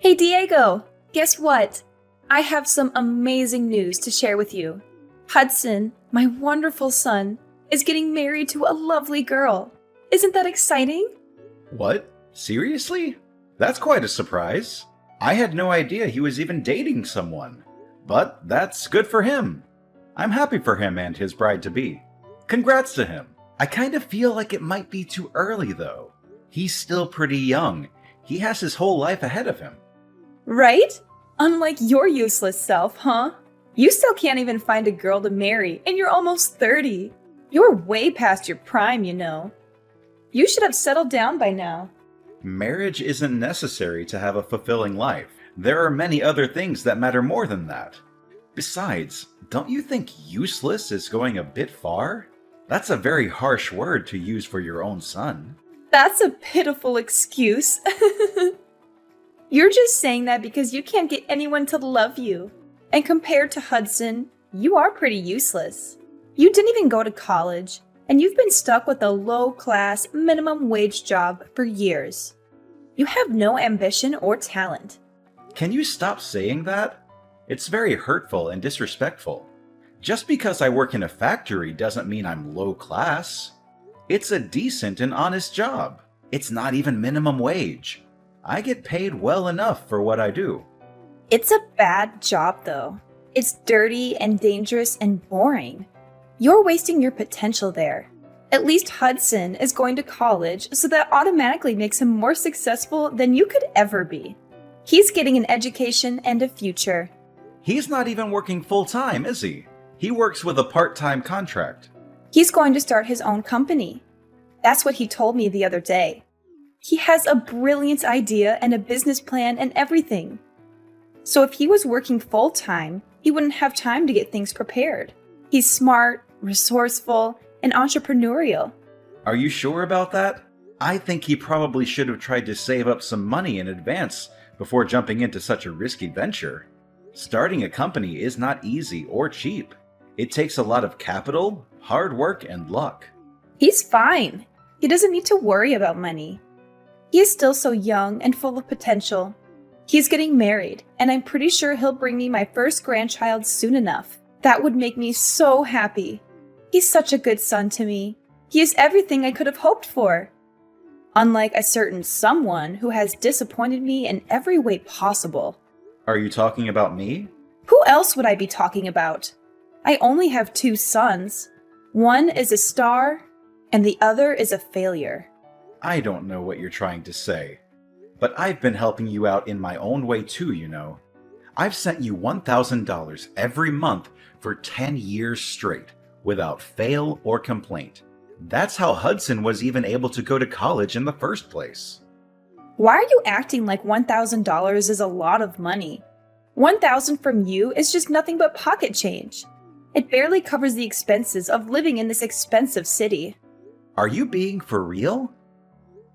Hey Diego, guess what? I have some amazing news to share with you. Hudson, my wonderful son, is getting married to a lovely girl. Isn't that exciting? What? Seriously? That's quite a surprise. I had no idea he was even dating someone. But that's good for him. I'm happy for him and his bride-to-be. Congrats to him. I kind of feel like it might be too early, though. He's still pretty young. He has his whole life ahead of him. Right? Unlike your useless self, huh? You still can't even find a girl to marry, and you're almost 30. You're way past your prime, you know. You should have settled down by now. Marriage isn't necessary to have a fulfilling life. There are many other things that matter more than that. Besides, don't you think useless is going a bit far? That's a very harsh word to use for your own son. That's a pitiful excuse. You're just saying that because you can't get anyone to love you. And compared to Hudson, you are pretty useless. You didn't even go to college, and you've been stuck with a low-class, minimum-wage job for years. You have no ambition or talent. Can you stop saying that? It's very hurtful and disrespectful. Just because I work in a factory doesn't mean I'm low class. It's a decent and honest job. It's not even minimum wage. I get paid well enough for what I do. It's a bad job, though. It's dirty and dangerous and boring. You're wasting your potential there. At least Hudson is going to college, so that automatically makes him more successful than you could ever be. He's getting an education and a future. He's not even working full-time, is he? He works with a part-time contract. He's going to start his own company. That's what he told me the other day. He has a brilliant idea and a business plan and everything. So if he was working full-time, he wouldn't have time to get things prepared. He's smart, resourceful, and entrepreneurial. Are you sure about that? I think he probably should have tried to save up some money in advance before jumping into such a risky venture. Starting a company is not easy or cheap. It takes a lot of capital, hard work, and luck. He's fine. He doesn't need to worry about money. He is still so young and full of potential. He's getting married, and I'm pretty sure he'll bring me my first grandchild soon enough. That would make me so happy. He's such a good son to me. He is everything I could have hoped for. Unlike a certain someone who has disappointed me in every way possible. Are you talking about me? Who else would I be talking about? I only have two sons. One is a star, and the other is a failure. I don't know what you're trying to say. But I've been helping you out in my own way too, you know. I've sent you $1,000 every month for 10 years straight, without fail or complaint. That's how Hudson was even able to go to college in the first place. Why are you acting like $1,000 is a lot of money? $1,000 from you is just nothing but pocket change. It barely covers the expenses of living in this expensive city. Are you being for real?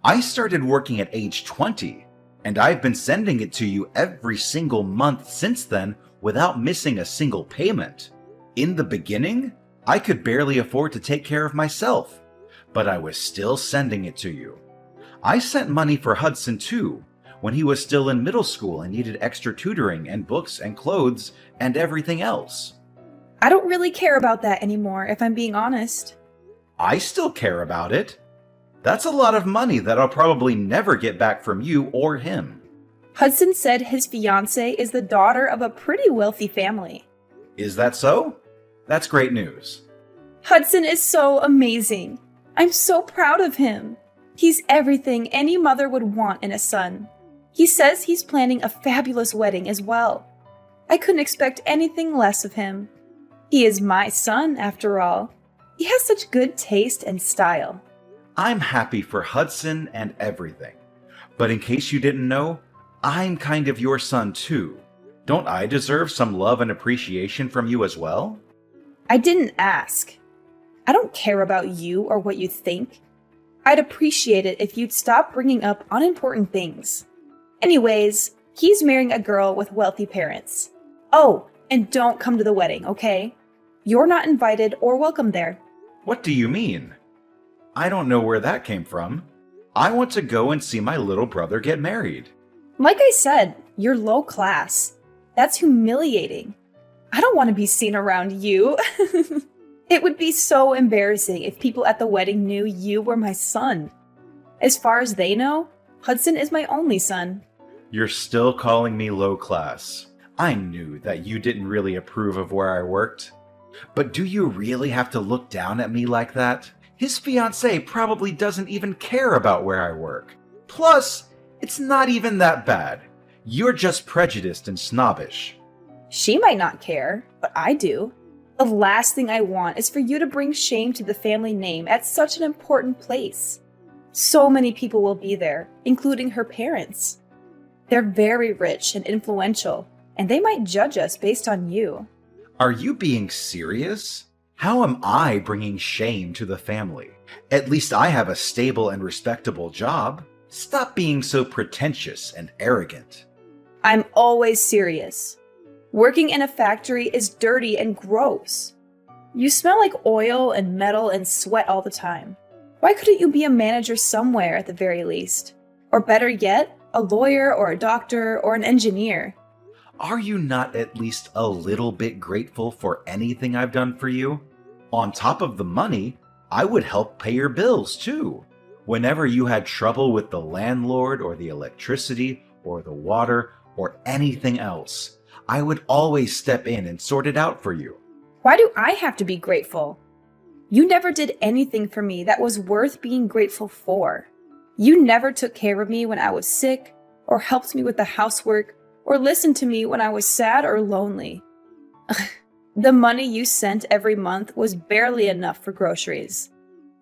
I started working at age 20, and I've been sending it to you every single month since then without missing a single payment. In the beginning, I could barely afford to take care of myself, but I was still sending it to you. I sent money for Hudson too, when he was still in middle school and needed extra tutoring and books and clothes and everything else. I don't really care about that anymore, if I'm being honest. I still care about it. That's a lot of money that I'll probably never get back from you or him. Hudson said his fiancée is the daughter of a pretty wealthy family. Is that so? That's great news. Hudson is so amazing. I'm so proud of him. He's everything any mother would want in a son. He says he's planning a fabulous wedding as well. I couldn't expect anything less of him. He is my son, after all. He has such good taste and style. I'm happy for Hudson and everything. But in case you didn't know, I'm kind of your son too. Don't I deserve some love and appreciation from you as well? I didn't ask. I don't care about you or what you think. I'd appreciate it if you'd stop bringing up unimportant things. Anyways, he's marrying a girl with wealthy parents. Oh, and don't come to the wedding, okay? You're not invited or welcome there. What do you mean? I don't know where that came from. I want to go and see my little brother get married. Like I said, you're low class. That's humiliating. I don't want to be seen around you. It would be so embarrassing if people at the wedding knew you were my son. As far as they know, Hudson is my only son. You're still calling me low class. I knew that you didn't really approve of where I worked. But do you really have to look down at me like that? His fiancée probably doesn't even care about where I work. Plus, it's not even that bad. You're just prejudiced and snobbish. She might not care, but I do. The last thing I want is for you to bring shame to the family name at such an important place. So many people will be there, including her parents. They're very rich and influential, and they might judge us based on you. Are you being serious? How am I bringing shame to the family? At least I have a stable and respectable job. Stop being so pretentious and arrogant. I'm always serious. Working in a factory is dirty and gross. You smell like oil and metal and sweat all the time. Why couldn't you be a manager somewhere at the very least? Or better yet, a lawyer or a doctor or an engineer? Are you not at least a little bit grateful for anything I've done for you? On top of the money, I would help pay your bills too. Whenever you had trouble with the landlord or the electricity or the water or anything else, I would always step in and sort it out for you. Why do I have to be grateful? You never did anything for me that was worth being grateful for. You never took care of me when I was sick, or helped me with the housework, or listened to me when I was sad or lonely. The money you sent every month was barely enough for groceries.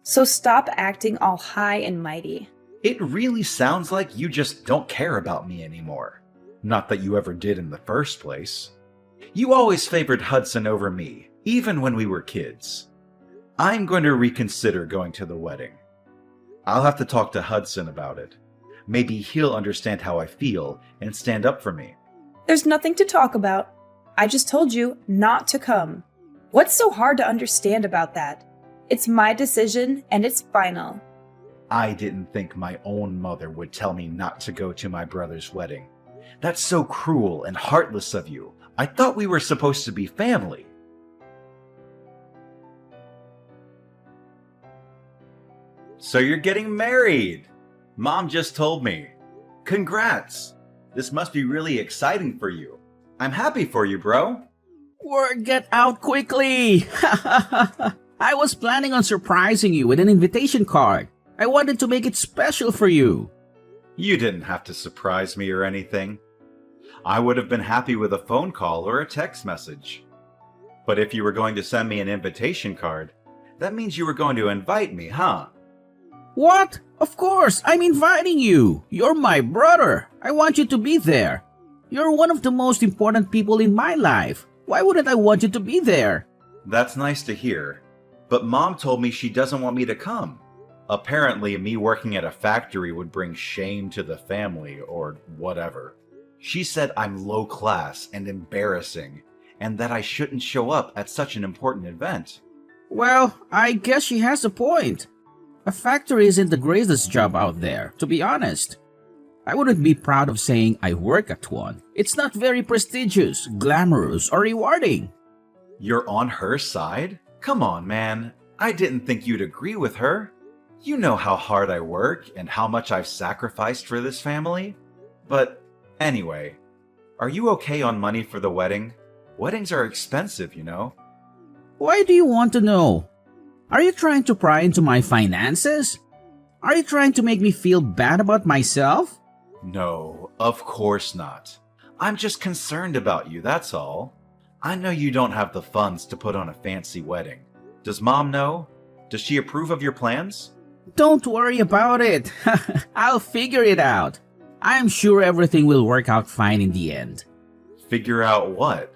So stop acting all high and mighty. It really sounds like you just don't care about me anymore. Not that you ever did in the first place. You always favored Hudson over me, even when we were kids. I'm going to reconsider going to the wedding. I'll have to talk to Hudson about it. Maybe he'll understand how I feel and stand up for me. There's nothing to talk about. I just told you not to come. What's so hard to understand about that? It's my decision and it's final. I didn't think my own mother would tell me not to go to my brother's wedding. That's so cruel and heartless of you. I thought we were supposed to be family. So you're getting married! Mom just told me. Congrats! This must be really exciting for you. I'm happy for you, bro. Word get out quickly! I was planning on surprising you with an invitation card. I wanted to make it special for you. You didn't have to surprise me or anything. I would have been happy with a phone call or a text message. But if you were going to send me an invitation card, that means you were going to invite me, huh? What? Of course, I'm inviting you. You're my brother. I want you to be there. You're one of the most important people in my life. Why wouldn't I want you to be there? That's nice to hear. But Mom told me she doesn't want me to come. Apparently, me working at a factory would bring shame to the family or whatever. She said I'm low class and embarrassing, and that I shouldn't show up at such an important event. Well, I guess she has a point. A factory isn't the greatest job out there, to be honest. I wouldn't be proud of saying I work at one. It's not very prestigious, glamorous, or rewarding. You're on her side? Come on, man. I didn't think you'd agree with her. You know how hard I work and how much I've sacrificed for this family. But anyway, are you okay on money for the wedding? Weddings are expensive, you know. Why do you want to know? Are you trying to pry into my finances? Are you trying to make me feel bad about myself? No, of course not. I'm just concerned about you, that's all. I know you don't have the funds to put on a fancy wedding. Does Mom know? Does she approve of your plans? Don't worry about it. I'll figure it out. I'm sure everything will work out fine in the end. Figure out what?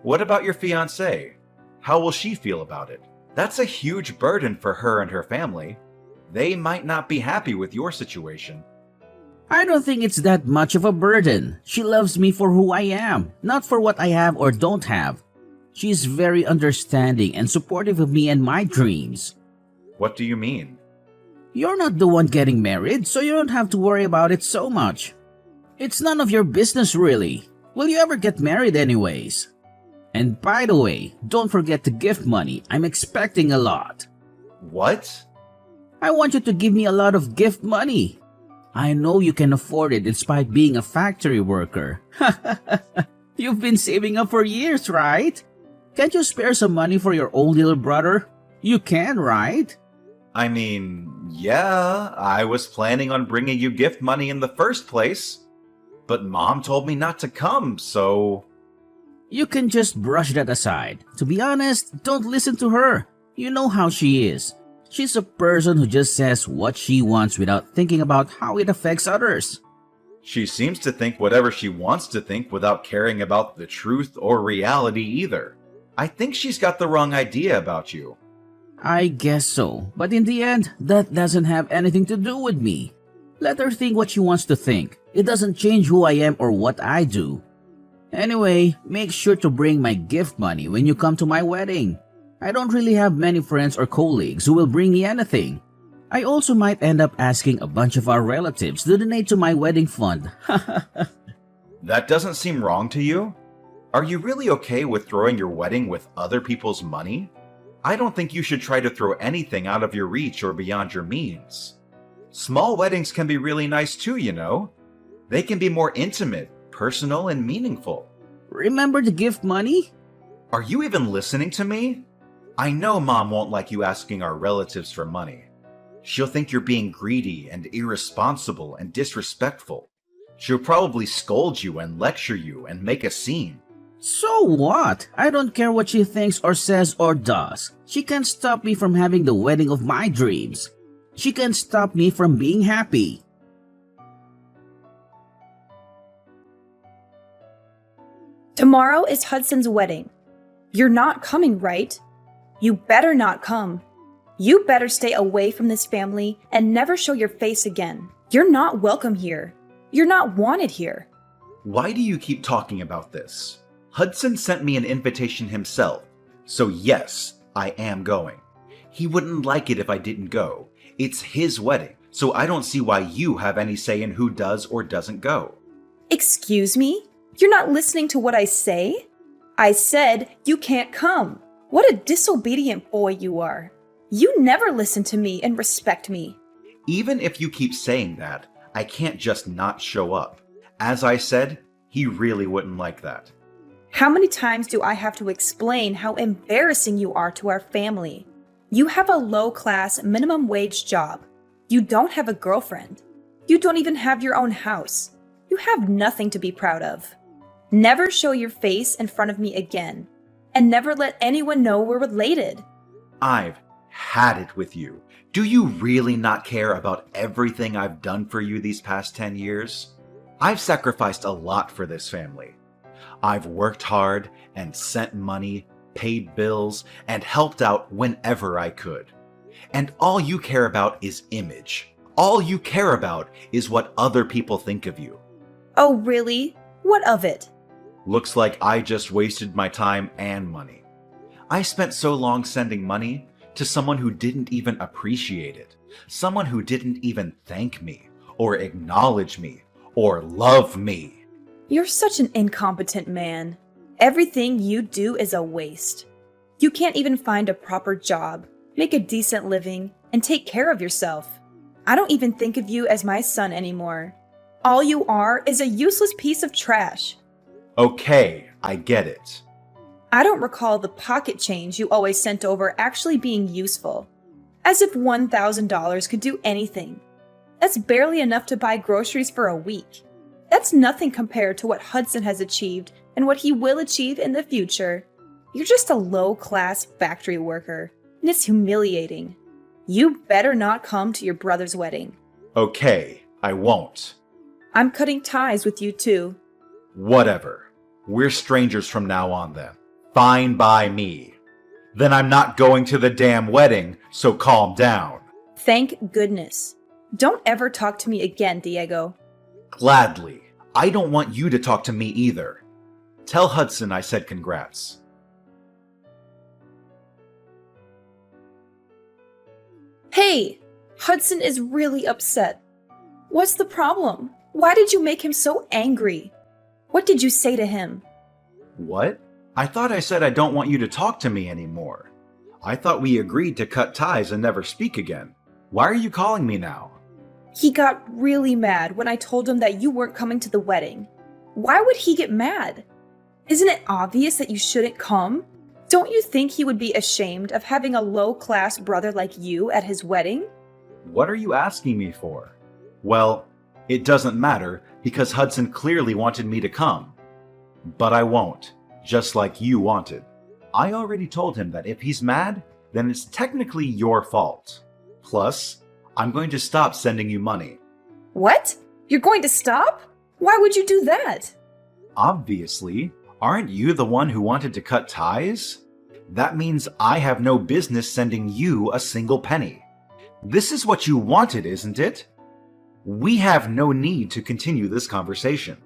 What about your fiancée? How will she feel about it? That's a huge burden for her and her family. They might not be happy with your situation. I don't think it's that much of a burden. She loves me for who I am, not for what I have or don't have. She's very understanding and supportive of me and my dreams. What do you mean? You're not the one getting married, so you don't have to worry about it so much. It's none of your business, really. Will you ever get married, anyways? And by the way, don't forget the gift money. I'm expecting a lot. What? I want you to give me a lot of gift money. I know you can afford it despite being a factory worker. You've been saving up for years, right? Can't you spare some money for your own little brother? You can, right? I mean, yeah, I was planning on bringing you gift money in the first place. But Mom told me not to come, so... You can just brush that aside. To be honest, don't listen to her. You know how she is. She's a person who just says what she wants without thinking about how it affects others. She seems to think whatever she wants to think without caring about the truth or reality either. I think she's got the wrong idea about you. I guess so, but in the end, that doesn't have anything to do with me. Let her think what she wants to think. It doesn't change who I am or what I do. Anyway, make sure to bring my gift money when you come to my wedding. I don't really have many friends or colleagues who will bring me anything. I also might end up asking a bunch of our relatives to donate to my wedding fund. That doesn't seem wrong to you? Are you really okay with throwing your wedding with other people's money? I don't think you should try to throw anything out of your reach or beyond your means. Small weddings can be really nice too, you know. They can be more intimate, personal, and meaningful. Remember the gift money? Are you even listening to me? I know Mom won't like you asking our relatives for money. She'll think you're being greedy and irresponsible and disrespectful. She'll probably scold you and lecture you and make a scene. So what? I don't care what she thinks or says or does. She can't stop me from having the wedding of my dreams. She can't stop me from being happy. Tomorrow is Hudson's wedding. You're not coming, right? You better not come. You better stay away from this family and never show your face again. You're not welcome here. You're not wanted here. Why do you keep talking about this? Hudson sent me an invitation himself, so yes, I am going. He wouldn't like it if I didn't go. It's his wedding, so I don't see why you have any say in who does or doesn't go. Excuse me? You're not listening to what I say? I said you can't come. What a disobedient boy you are. You never listen to me and respect me. Even if you keep saying that, I can't just not show up. As I said, he really wouldn't like that. How many times do I have to explain how embarrassing you are to our family? You have a low-class, minimum wage job. You don't have a girlfriend. You don't even have your own house. You have nothing to be proud of. Never show your face in front of me again. And never let anyone know we're related. I've had it with you. Do you really not care about everything I've done for you these past 10 years? I've sacrificed a lot for this family. I've worked hard and sent money, paid bills, and helped out whenever I could. And all you care about is image. All you care about is what other people think of you. Oh, really? What of it? Looks like I just wasted my time and money. I spent so long sending money to someone who didn't even appreciate it, someone who didn't even thank me, or acknowledge me, or love me. You're such an incompetent man. Everything you do is a waste. You can't even find a proper job, make a decent living, and take care of yourself. I don't even think of you as my son anymore. All you are is a useless piece of trash. Okay, I get it. I don't recall the pocket change you always sent over actually being useful. As if $1,000 could do anything. That's barely enough to buy groceries for a week. That's nothing compared to what Hudson has achieved and what he will achieve in the future. You're just a low-class factory worker, and it's humiliating. You better not come to your brother's wedding. Okay, I won't. I'm cutting ties with you too. Whatever. We're strangers from now on then. Fine by me. Then I'm not going to the damn wedding, so calm down. Thank goodness. Don't ever talk to me again, Diego. Gladly. I don't want you to talk to me either. Tell Hudson I said congrats. Hey! Hudson is really upset. What's the problem? Why did you make him so angry? What did you say to him? What? I thought I said I don't want you to talk to me anymore. I thought we agreed to cut ties and never speak again. Why are you calling me now? He got really mad when I told him that you weren't coming to the wedding. Why would he get mad? Isn't it obvious that you shouldn't come? Don't you think he would be ashamed of having a low-class brother like you at his wedding? What are you asking me for? Well, it doesn't matter because Hudson clearly wanted me to come. But I won't, just like you wanted. I already told him that if he's mad, then it's technically your fault. Plus, I'm going to stop sending you money. What? You're going to stop? Why would you do that? Obviously, aren't you the one who wanted to cut ties? That means I have no business sending you a single penny. This is what you wanted, isn't it? We have no need to continue this conversation.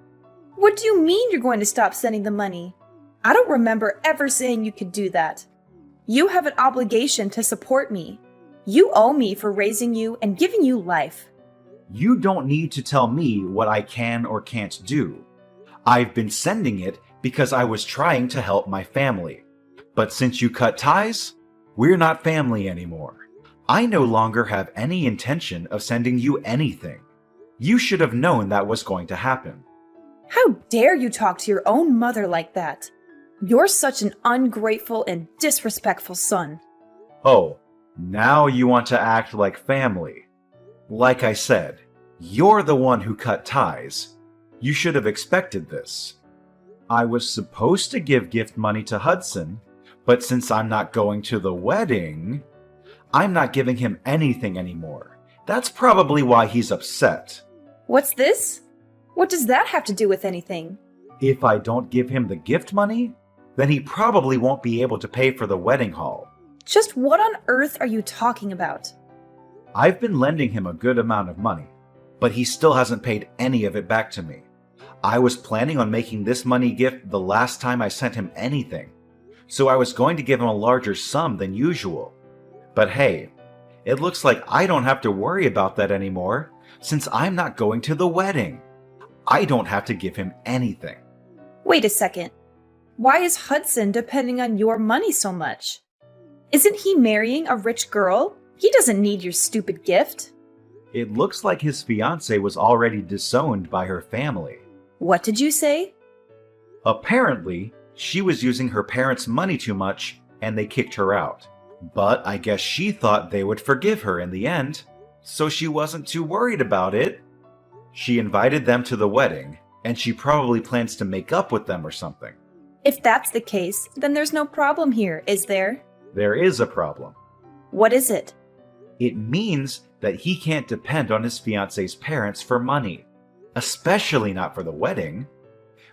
What do you mean you're going to stop sending the money? I don't remember ever saying you could do that. You have an obligation to support me. You owe me for raising you and giving you life. You don't need to tell me what I can or can't do. I've been sending it because I was trying to help my family. But since you cut ties, we're not family anymore. I no longer have any intention of sending you anything. You should have known that was going to happen. How dare you talk to your own mother like that? You're such an ungrateful and disrespectful son. Oh, now you want to act like family. Like I said, you're the one who cut ties. You should have expected this. I was supposed to give gift money to Hudson, but since I'm not going to the wedding, I'm not giving him anything anymore. That's probably why he's upset. What's this? What does that have to do with anything? If I don't give him the gift money, then he probably won't be able to pay for the wedding hall. Just what on earth are you talking about? I've been lending him a good amount of money, but he still hasn't paid any of it back to me. I was planning on making this money gift the last time I sent him anything, so I was going to give him a larger sum than usual. But hey, it looks like I don't have to worry about that anymore since I'm not going to the wedding. I don't have to give him anything. Wait a second. Why is Hudson depending on your money so much? Isn't he marrying a rich girl? He doesn't need your stupid gift. It looks like his fiancée was already disowned by her family. What did you say? Apparently, she was using her parents' money too much and they kicked her out. But I guess she thought they would forgive her in the end, so she wasn't too worried about it. She invited them to the wedding, and she probably plans to make up with them or something. If that's the case, then there's no problem here, is there? There is a problem. What is it? It means that he can't depend on his fiancée's parents for money, especially not for the wedding,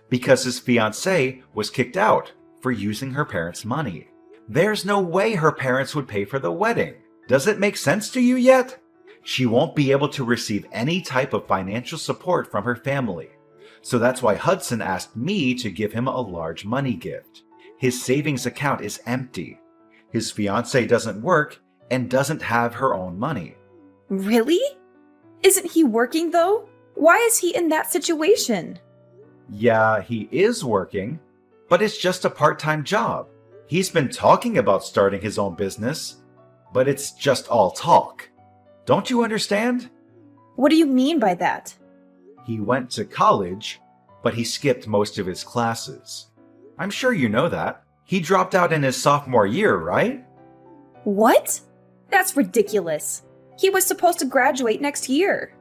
because his fiancée was kicked out for using her parents' money. There's no way her parents would pay for the wedding. Does it make sense to you yet? She won't be able to receive any type of financial support from her family. So that's why Hudson asked me to give him a large money gift. His savings account is empty. His fiancée doesn't work and doesn't have her own money. Really? Isn't he working though? Why is he in that situation? Yeah, he is working, but it's just a part-time job. He's been talking about starting his own business, but it's just all talk. Don't you understand? What do you mean by that? He went to college, but he skipped most of his classes. I'm sure you know that. He dropped out in his sophomore year, right? What? That's ridiculous. He was supposed to graduate next year.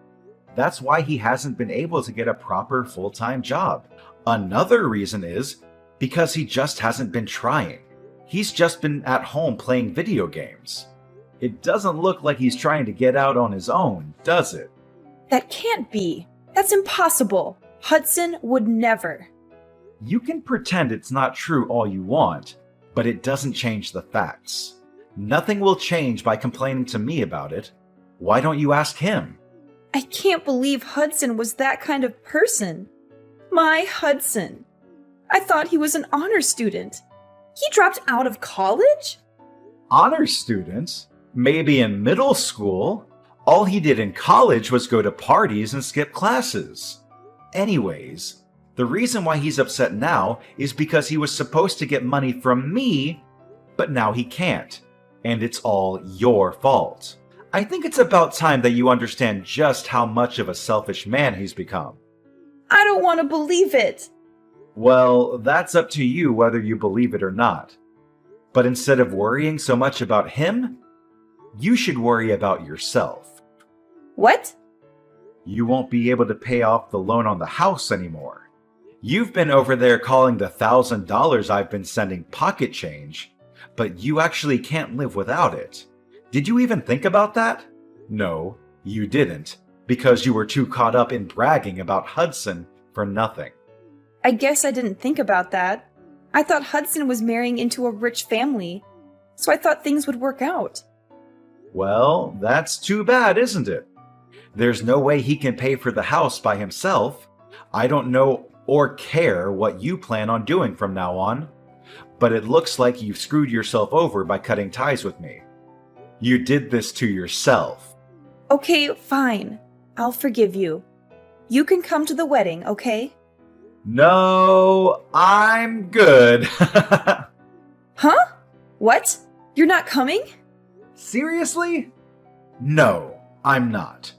That's why he hasn't been able to get a proper full-time job. Another reason is because he just hasn't been trying. He's just been at home playing video games. It doesn't look like he's trying to get out on his own, does it? That can't be. That's impossible. Hudson would never. You can pretend it's not true all you want, but it doesn't change the facts. Nothing will change by complaining to me about it. Why don't you ask him? I can't believe Hudson was that kind of person. My Hudson. I thought he was an honor student. He dropped out of college? Honor students? Maybe in middle school. All he did in college was go to parties and skip classes. Anyways, the reason why he's upset now is because he was supposed to get money from me, but now he can't. And it's all your fault. I think it's about time that you understand just how much of a selfish man he's become. I don't want to believe it. Well, that's up to you whether you believe it or not. But instead of worrying so much about him, you should worry about yourself. What? You won't be able to pay off the loan on the house anymore. You've been over there calling the $1,000 I've been sending pocket change, but you actually can't live without it. Did you even think about that? No, you didn't, because you were too caught up in bragging about Hudson for nothing. I guess I didn't think about that. I thought Hudson was marrying into a rich family, so I thought things would work out. Well, that's too bad, isn't it? There's no way he can pay for the house by himself. I don't know or care what you plan on doing from now on, but it looks like you've screwed yourself over by cutting ties with me. You did this to yourself. Okay, fine. I'll forgive you. You can come to the wedding, okay? No, I'm good. Huh? What? You're not coming? Seriously? No, I'm not.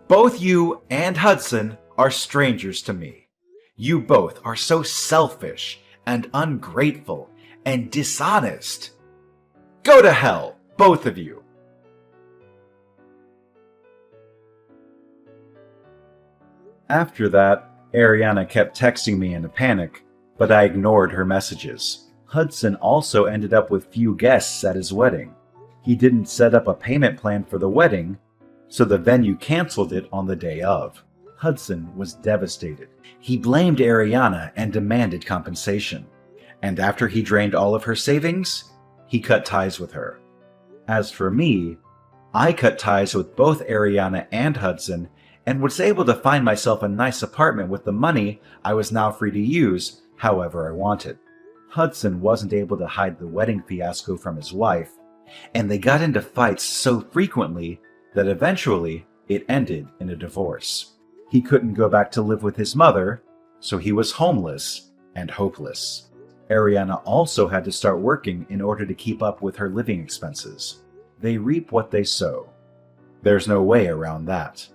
Both you and Hudson are strangers to me. You both are so selfish and ungrateful and dishonest. Go to hell, both of you. After that, Ariana kept texting me in a panic, but I ignored her messages. Hudson also ended up with few guests at his wedding. He didn't set up a payment plan for the wedding, so the venue canceled it on the day of. Hudson was devastated. He blamed Ariana and demanded compensation. And after he drained all of her savings, he cut ties with her. As for me, I cut ties with both Ariana and Hudson and was able to find myself a nice apartment with the money I was now free to use however I wanted. Hudson wasn't able to hide the wedding fiasco from his wife, and they got into fights so frequently that eventually it ended in a divorce. He couldn't go back to live with his mother, so he was homeless and hopeless. Ariana also had to start working in order to keep up with her living expenses. They reap what they sow. There's no way around that.